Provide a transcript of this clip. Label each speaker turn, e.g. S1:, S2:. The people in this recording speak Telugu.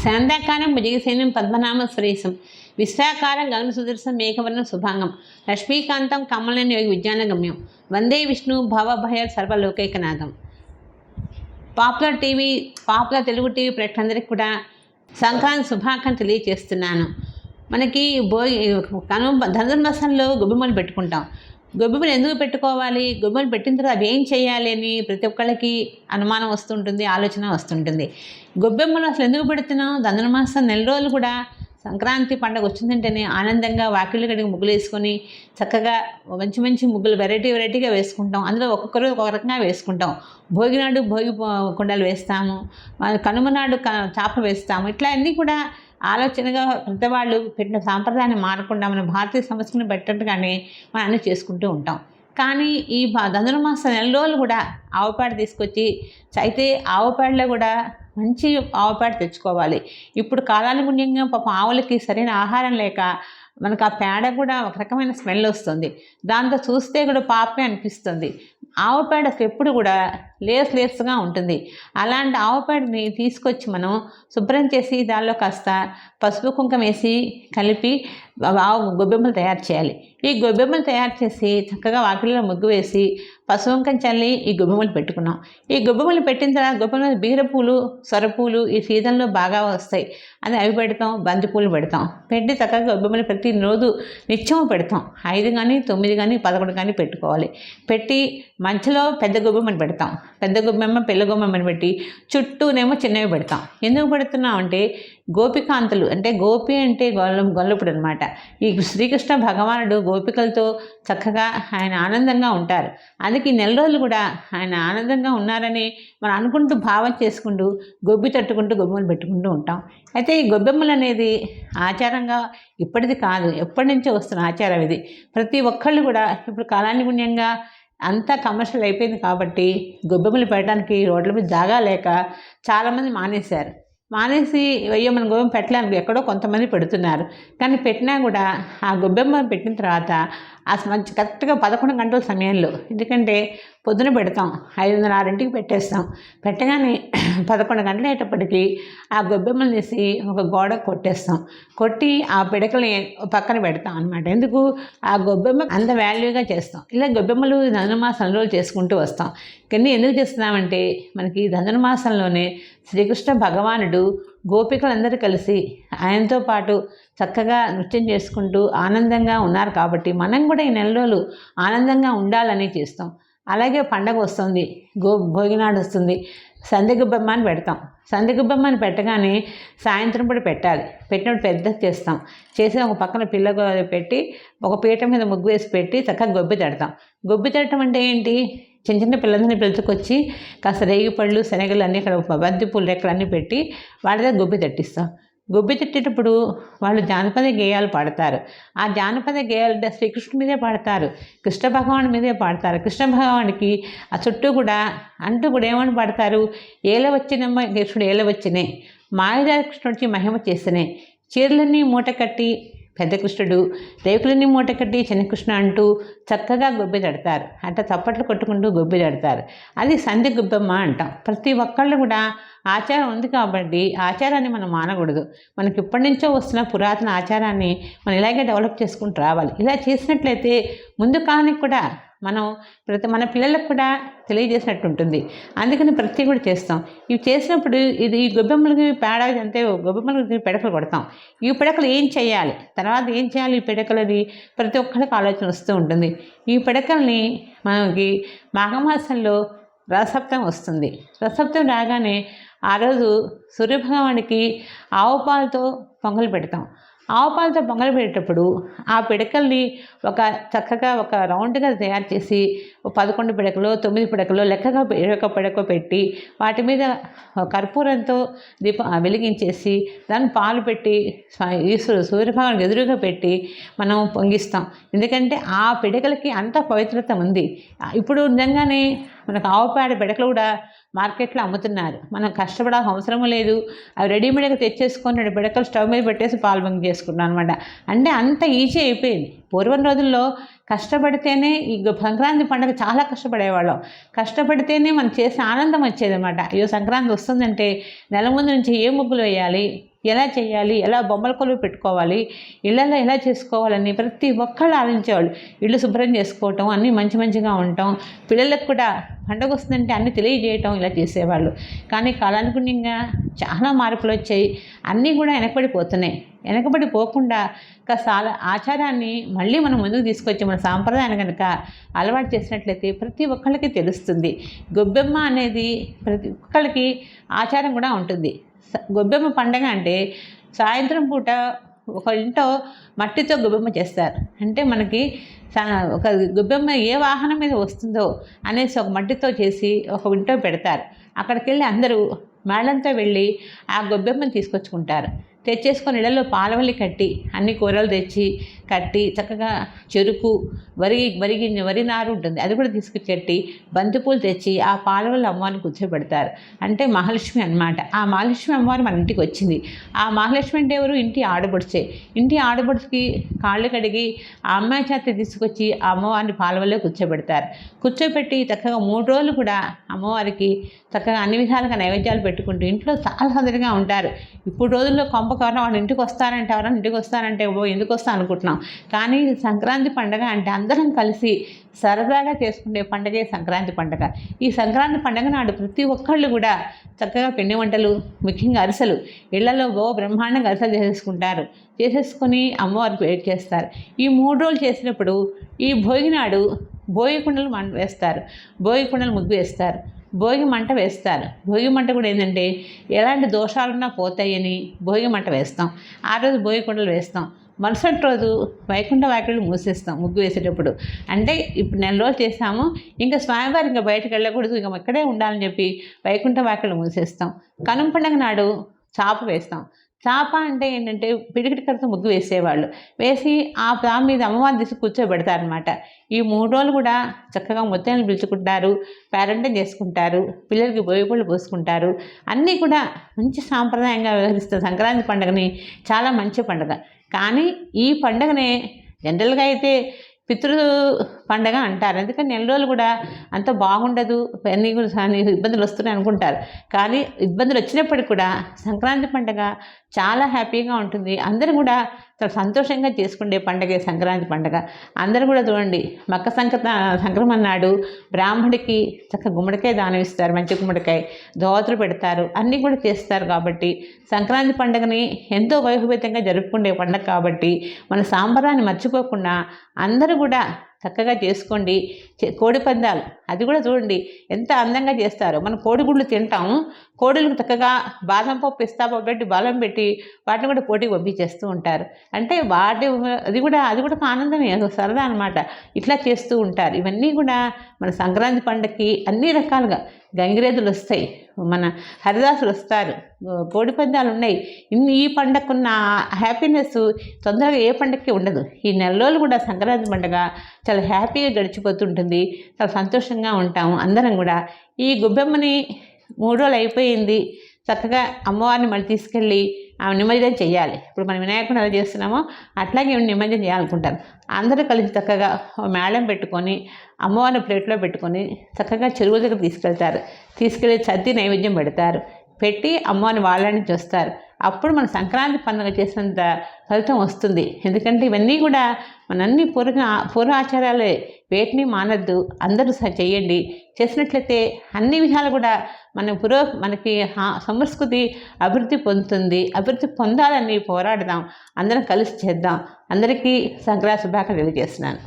S1: శాంతాకారం భుజగసేనం పద్మనామ సురేశం విశ్వాకారం గగన సుదర్శనం మేఘవర్ణం శుభాంగం లక్ష్మీకాంతం కమలని యోగి విజ్ఞానగమ్యం వందే విష్ణు భవభయ సర్వలోకైకనాథం. పాపులర్ తెలుగు టీవీ ప్రేక్షకులందరికీ కూడా సంక్రాంతి శుభాకాంక్షలు తెలియజేస్తున్నాను. మనకి ధనుర్మాసంలో గొబ్బెమ్మలు పెట్టుకుంటాం. గొబ్బెమ్మలు ఎందుకు పెట్టుకోవాలి, గొబ్బెమ్మలు పెట్టిన తర్వాత అవి ఏం చేయాలి అని ప్రతి ఒక్కళ్ళకి అనుమానం వస్తుంటుంది, ఆలోచన వస్తుంటుంది. గొబ్బెమ్మలు అసలు ఎందుకు పెడుతున్నాం? ధనుర్మాసం నెల రోజులు కూడా సంక్రాంతి పండుగ వచ్చిందంటేనే ఆనందంగా వాకిళ్ళు కడిగి ముగ్గులు వేసుకొని చక్కగా మంచి మంచి ముగ్గులు వెరైటీగా వేసుకుంటాం. అందులో ఒక్కొక్కరు ఒక రకంగా వేసుకుంటాం. భోగి నాడు భోగి కుండలు వేస్తాము, కనుమ నాడు చాప వేస్తాము. ఇట్లా అన్నీ కూడా ఆలోచనగా పెద్దవాళ్ళు పెట్టిన సాంప్రదాయాన్ని మారకుండా మన భారతీయ సంస్కృతిని పెట్టట్టుగానే మనం అన్నీ చేసుకుంటూ ఉంటాం. కానీ ఈ ధనుర్మాస నెల రోజులు కూడా ఆవుపేడ తీసుకొచ్చి అయితే ఆవుపేడలో కూడా మంచి ఆవుపేడ తెచ్చుకోవాలి. ఇప్పుడు కాలానుగుణ్యంగా పాపం ఆవులకి సరైన ఆహారం లేక మనకు ఆ పేడ కూడా ఒక రకమైన స్మెల్ వస్తుంది. దాంతో చూస్తే కూడా పాపమే అనిపిస్తుంది. ఆవుపేడ అసలు ఎప్పుడు కూడా లేస్గా ఉంటుంది. అలాంటి ఆవుపేడని తీసుకొచ్చి మనం శుభ్రం చేసి దానిలో కాస్త పసుపు కుంకుమ వేసి కలిపి గొబ్బెమ్మలు తయారు చేయాలి. ఈ గొబ్బెమ్మలు తయారు చేసి చక్కగా వాకిలిలో ముగ్గు వేసి పసుపు కుంకుమ చల్లి ఈ గొబ్బెమ్మలు పెట్టుకున్నాం. ఈ గొబ్బెమ్మలు పెట్టిన తర్వాత గొబ్బెమ్మలు బీరపూలు, సొరపూలు ఈ సీజన్లో బాగా వస్తాయి అని అవి పెడతాం. బంతిపూలు పెడతాం. పెట్టి చక్కగా గొబ్బెమ్మలు ప్రతిరోజు నిత్యము పెడతాం. 5 కానీ 9 కానీ 11 కానీ పెట్టుకోవాలి. పెట్టి మధ్యలో పెద్ద గొబ్బెమ్మని పెడతాం. పెద్ద గొబ్బెమ్మ పిల్ల గొబ్బెమ్మని పెట్టి చుట్టూనేమో చిన్నవి పెడతాం. ఎందుకు పెడుతున్నాం అంటే గోపికాంతలు అంటే గోపి అంటే గొల్లపుడు అనమాట. ఈ శ్రీకృష్ణ భగవానుడు గోపికలతో చక్కగా ఆయన ఆనందంగా ఉంటారు. అందుకే ఈ నెల రోజులు కూడా ఆయన ఆనందంగా ఉన్నారని మనం అనుకుంటూ భావం చేసుకుంటూ గొబ్బి తట్టుకుంటూ గొబ్బెమ్మలు పెట్టుకుంటూ ఉంటాం. అయితే ఈ గొబ్బెమ్మలు అనేది ఆచారంగా ఇప్పటిది కాదు, ఎప్పటి నుంచో వస్తున్న ఆచారం ఇది. ప్రతి ఒక్కళ్ళు కూడా ఇప్పుడు కాలానుగుణ్యంగా అంతా కమర్షియల్ అయిపోయింది కాబట్టి గొబ్బెమ్మలు పెట్టడానికి రోడ్ల మీద జాగా లేక చాలామంది మానేసి మన గొబ్బెమ్మ పెట్టలేము. ఎక్కడో కొంతమంది పెడుతున్నారు. కానీ పెట్టినా కూడా ఆ గొబ్బెమ్మ పెట్టిన తర్వాత మంచి కరెక్ట్గా 11 గంటల సమయంలో, ఎందుకంటే పొద్దున పెడతాం 5:30 పెట్టేస్తాం. పెట్టగానే 11 గంటలు అయ్యేటప్పటికి ఆ గొబ్బెమ్మలు తీసి ఒక గోడ కొట్టేస్తాం. కొట్టి ఆ పిడకల్ని పక్కన పెడతాం అనమాట. ఎందుకు ఆ గొబ్బెమ్మ అంత వాల్యూగా చేస్తాం. ఇలా గొబ్బెమ్మలు ధనుర్మాసంలో చేసుకుంటూ వస్తాం. కానీ ఎందుకు చేస్తున్నామంటే మనకి ధనుర్మాసంలోనే శ్రీకృష్ణ భగవానుడు గోపికలందరూ కలిసి ఆయనతో పాటు చక్కగా నృత్యం చేసుకుంటూ ఆనందంగా ఉన్నారు కాబట్టి మనం కూడా ఈ నెల రోజులు ఆనందంగా ఉండాలని చేస్తాం. అలాగే పండగ వస్తుంది, భోగినాడు వస్తుంది. సందెగుబ్బెమ్మ అని పెడతాం. సందెగుబ్బెమ్మని పెట్టగానే సాయంత్రం పూట పెట్టాలి. పెట్టినప్పుడు పెద్ద చేస్తాం. చేసి ఒక పక్కన పిల్ల పెట్టి ఒక పీట మీద ముగ్గు వేసి పెట్టి చక్కగా గొబ్బి తడతాం. గొబ్బి తడటం అంటే ఏంటి? చిన్న పిల్లలని పిలుచుకొచ్చి కాస్త రేగిపళ్ళు, శనగలు అన్నీ ఇక్కడ బంతిపూలు రెక్కలు అన్నీ పెట్టి వాళ్ళ దగ్గర గొబ్బి తట్టిస్తాం. గొబ్బి తట్టేటప్పుడు వాళ్ళు జానపద గేయాలు పాడతారు. ఆ జానపద గేయాలు శ్రీకృష్ణుడి మీదే పాడతారు, కృష్ణ భగవాన్ మీదే పాడతారు. కృష్ణ భగవానికి ఆ చుట్టూ కూడా ఏమని పాడతారు? ఏల వచ్చినమ్మ కృష్ణుడు ఏల వచ్చినే, మాయదారి కృష్ణుడికి మహిమ చేసినే, చీరలన్నీ మూట కట్టి పెద్ద కృష్ణుడు, రేకులన్నీ మూట కట్టి చిన్న కృష్ణ అంటూ చక్కగా గొబ్బి తడతారు. అంటే చప్పట్లు కొట్టుకుంటూ గొబ్బి తడతారు. అది సంధి గొబ్బెమ్మ అంటాం. ప్రతి ఒక్కళ్ళు కూడా ఆచారం ఉంది కాబట్టి ఆచారాన్ని మనం మానకూడదు. మనకి ఇప్పటి నుంచో వస్తున్న పురాతన ఆచారాన్ని మనం ఇలాగే డెవలప్ చేసుకుంటూ రావాలి. ఇలా చేసినట్లయితే ముందు కాలానికి కూడా మనం మన పిల్లలకు కూడా తెలియజేసినట్టు ఉంటుంది. అందుకని ప్రతి కూడా చేస్తాం. ఇవి చేసినప్పుడు ఈ గొబ్బెమ్మలకి పేడ అంటే గొబ్బెమ్మలకి పిడకలు కొడతాం. ఈ పిడకలు ఏం చేయాలి, తర్వాత ఏం చేయాలి, ఈ పిడకలని ప్రతి ఒక్కరికి ఆలోచన వస్తూ ఉంటుంది. ఈ పిడకల్ని మనకి మాఘమాసంలో రథసప్తమి వస్తుంది. రథసప్తమి రాగానే ఆ రోజు సూర్యభగవానికి ఆవు పాలతో పొంగలు పెడతాం. ఆవు పాలతో పొంగలు పెట్టేటప్పుడు ఆ పిడకల్ని చక్కగా ఒక రౌండ్గా తయారు చేసి 11 పిడకలు 9 పిడకలు లెక్కగా 21 పిడక పెట్టి వాటి మీద కర్పూరంతో దీపం వెలిగించేసి దాన్ని పాలు పెట్టి సూర్యభగవానికి ఎదురుగా పెట్టి మనం పొంగిస్తాం. ఎందుకంటే ఆ పిడకలకి అంత పవిత్రత ఉంది. ఇప్పుడు నిజంగానే మనకు ఆవు పేడ పిడకలు కూడా మార్కెట్లో అమ్ముతున్నారు. మనం కష్టపడాల్సిన అవసరం లేదు. అవి రెడీమేడ్గా తెచ్చేసుకొని పిడకలు స్టవ్ మీద పెట్టేసి పాలు పొంగి చేసుకున్నాం అనమాట. అంటే అంత ఈజీ అయిపోయింది. పూర్వం రోజుల్లో కష్టపడితేనే ఈ సంక్రాంతి పండుగ చాలా కష్టపడేవాళ్ళం. కష్టపడితేనే మనం చేసే ఆనందం వచ్చేదన్నమాట. అయ్యో సంక్రాంతి వస్తుందంటే నెల ముందు నుంచి ఏ ముగ్గులు వేయాలి, ఎలా చేయాలి, ఎలా బొమ్మల కొలువు పెట్టుకోవాలి, ఇళ్ళల్లో ఎలా చేసుకోవాలని ప్రతి ఒక్కళ్ళు ఆలోచించేవాళ్ళు. ఇల్లు శుభ్రం చేసుకోవటం, అన్నీ మంచిగా ఉండటం, పిల్లలకు కూడా పండగ వస్తుందంటే అన్నీ తెలియజేయటం ఇలా చేసేవాళ్ళు. కానీ కాలానుగుణంగా చాలా మార్పులు వచ్చాయి. అన్నీ కూడా వెనకబడిపోకుండా కాస్త ఆచారాన్ని మళ్ళీ మనం ముందుకు తీసుకొచ్చి మన సాంప్రదాయాన్ని కనుక అలవాటు చేసినట్లయితే ప్రతి ఒక్కళ్ళకి తెలుస్తుంది. గొబ్బెమ్మ అనేది ప్రతి ఒక్కళ్ళకి ఆచారం కూడా ఉంటుంది. గొబ్బెమ్మ పండగ అంటే సాయంత్రం పూట ఒక ఇంట్లో మట్టితో గొబ్బెమ్మ చేస్తారు. అంటే మనకి ఒక గొబ్బెమ్మ ఏ వాహనం మీద వస్తుందో అనేసి ఒక మట్టితో చేసి ఒక ఇంట్లో పెడతారు. అక్కడికి వెళ్ళి అందరూ మేళంతో వెళ్ళి ఆ గొబ్బెమ్మని తీసుకొచ్చుకుంటారు. తెచ్చేసుకొని ఇళ్ళల్లో పాలవల్లి కట్టి అన్ని కూరలు తెచ్చి కట్టి చక్కగా చెరుకు వరి నారు ఉంటుంది, అది కూడా తీసుకొచ్చి బంతిపూలు తెచ్చి ఆ పాలవల్లి అమ్మవారిని కూర్చోబెడతారు. అంటే మహాలక్ష్మి అన్నమాట. ఆ మహాలక్ష్మి అమ్మవారు మన ఇంటికి వచ్చింది. ఆ మహాలక్ష్మి అంటే ఎవరు? ఇంటి ఆడబడుచే. ఇంటి ఆడబడుచుకి కాళ్ళు కడిగి ఆ అమ్మాయి చేత తీసుకొచ్చి ఆ అమ్మవారిని పాలవల్లో కూర్చోబెట్టి చక్కగా 3 రోజులు కూడా అమ్మవారికి చక్కగా అన్ని విధాలుగా నైవేద్యాలు పెట్టుకుంటూ ఇంట్లో చాలా సందడిగా ఉంటారు. ఇప్పుడు రోజుల్లో కొంపకవరం వాళ్ళ ఇంటికి వస్తానంటే ఎందుకు వస్తా అనుకుంటున్నాం. కానీ సంక్రాంతి పండుగ అంటే అందరం కలిసి సరదాగా చేసుకునే పండుగే సంక్రాంతి పండుగ. ఈ సంక్రాంతి పండుగ నాడు ప్రతి ఒక్కళ్ళు కూడా చక్కగా పిండి వంటలు, ముఖ్యంగా అరిసెలు ఇళ్లలో బ్రహ్మాండంగా అరిసెలు చేసేసుకొని అమ్మవారికి వేడి చేస్తారు. ఈ 3 రోజులు చేసినప్పుడు ఈ భోగి నాడు భోగి కుండలు వేస్తారు, భోగి కుండలు ముగ్గు వేస్తారు, భోగి మంట వేస్తారు. భోగి మంట కూడా ఏంటంటే ఎలాంటి దోషాలున్నా పోతాయని భోగి మంట వేస్తాం. ఆ రోజు భోగి కుండలు వేస్తాం. మరుసటి రోజు వైకుంఠ వాకిళ్ళు మూసేస్తాం ముగ్గు వేసేటప్పుడు. అంటే ఇప్పుడు 4 రోజులు చేస్తాము, ఇంకా స్వామివారు ఇంకా బయటకు వెళ్ళకూడదు, ఇంకా ఇక్కడే ఉండాలని చెప్పి వైకుంఠ వాకిళ్ళు మూసేస్తాం. కనుమ పండుగ నాడు చాప వేస్తాం. చాప అంటే ఏంటంటే పిడికిటి కర్రతో ముగ్గు వేసేవాళ్ళు. వేసి ఆ దాని మీద అమ్మవారిని తీసి కూర్చోబెడతారనమాట. ఈ 3 రోజులు కూడా చక్కగా ముత్తైదులు పిలుచుకుంటారు, పేరంటం చేసుకుంటారు, పిల్లలకి భోగిపళ్ళు పోసుకుంటారు. అన్నీ కూడా మంచి సాంప్రదాయంగా వ్యవహరిస్తారు. సంక్రాంతి పండుగని చాలా మంచి పండుగ. కానీ ఈ పండుగనే జనరల్గా అయితే పితృ పండగ అంటారు. ఎందుకంటే 4 రోజులు కూడా అంత బాగుండదు, అన్నీ కూడా ఇబ్బందులు వస్తున్నాయి అనుకుంటారు. కానీ ఇబ్బందులు వచ్చినప్పటికీ కూడా సంక్రాంతి పండుగ చాలా హ్యాపీగా ఉంటుంది. అందరూ కూడా చాలా సంతోషంగా చేసుకునే పండుగ సంక్రాంతి పండుగ. అందరూ కూడా చూడండి, మకర సంక్రమణ నాడు బ్రాహ్మడికి చక్కగా గుమ్మడికాయ దానం ఇస్తారు, మంచి గుమ్మడికాయ దోవతులు పెడతారు, అన్నీ కూడా చేస్తారు. కాబట్టి సంక్రాంతి పండుగని ఎంతో వైభవేతంగా జరుపుకునే పండుగ కాబట్టి మన సాంప్రదాయాన్ని మర్చిపోకుండా అందరూ కూడా చక్కగా చేసుకోండి. కోడి పందాలు అది కూడా చూడండి ఎంత అందంగా చేస్తారో. మనం కోడిగుడ్లు తింటాము, కోడులకు చక్కగా బాదం పప్పు, పిస్తా పప్పు పెట్టి బలం పెట్టి వాటిని కూడా పోటీకి పంపించేస్తూ ఉంటారు. అంటే అది కూడా ఒక ఆనందమే, సరదా అనమాట. ఇట్లా చేస్తూ ఉంటారు. ఇవన్నీ కూడా మన సంక్రాంతి పండుగకి అన్ని రకాలుగా గంగిరేదులు వస్తాయి, మన హరిదాసులు వస్తారు, కోడి పందాలు ఉన్నాయి. ఈ పండగకున్న హ్యాపీనెస్ తొందరగా ఏ పండగకి ఉండదు. ఈ 4 రోజులు కూడా సంక్రాంతి పండుగ చాలా హ్యాపీగా గడిచిపోతుంటుంది. చాలా సంతోషంగా ఉంటాము అందరం కూడా. ఈ గొబ్బెమ్మని 3 రోజులు అయిపోయింది, చక్కగా అమ్మవారిని మళ్ళీ తీసుకెళ్ళి నిమజ్జనం చేయాలి. ఇప్పుడు మనం వినాయకుడిని ఎలా చేస్తున్నామో అట్లాగే నిమజ్జనం చేయాలనుకుంటారు. అందరూ కలిసి చక్కగా మేళం పెట్టుకొని అమ్మవారిని ప్లేట్లో పెట్టుకొని చక్కగా చెరువు దగ్గర తీసుకెళ్ళి సద్ది నైవేద్యం పెట్టి అమ్మవారిని వాళ్ళని చూస్తారు. అప్పుడు మన సంక్రాంతి పండుగ చేసినంత ఫలితం వస్తుంది. ఎందుకంటే ఇవన్నీ కూడా మన పూర్వ ఆచారాలే, వేటిని మానద్దు, అందరూ చేయండి. చేసినట్లయితే అన్ని విధాలు కూడా మనకి సంస్కృతి అభివృద్ధి పొందుతుంది. అభివృద్ధి పొందాలని పోరాడదాం, అందరం కలిసి చేద్దాం. అందరికీ సంక్రాంతి శుభాకాంక్షలు తెలియజేస్తున్నాను.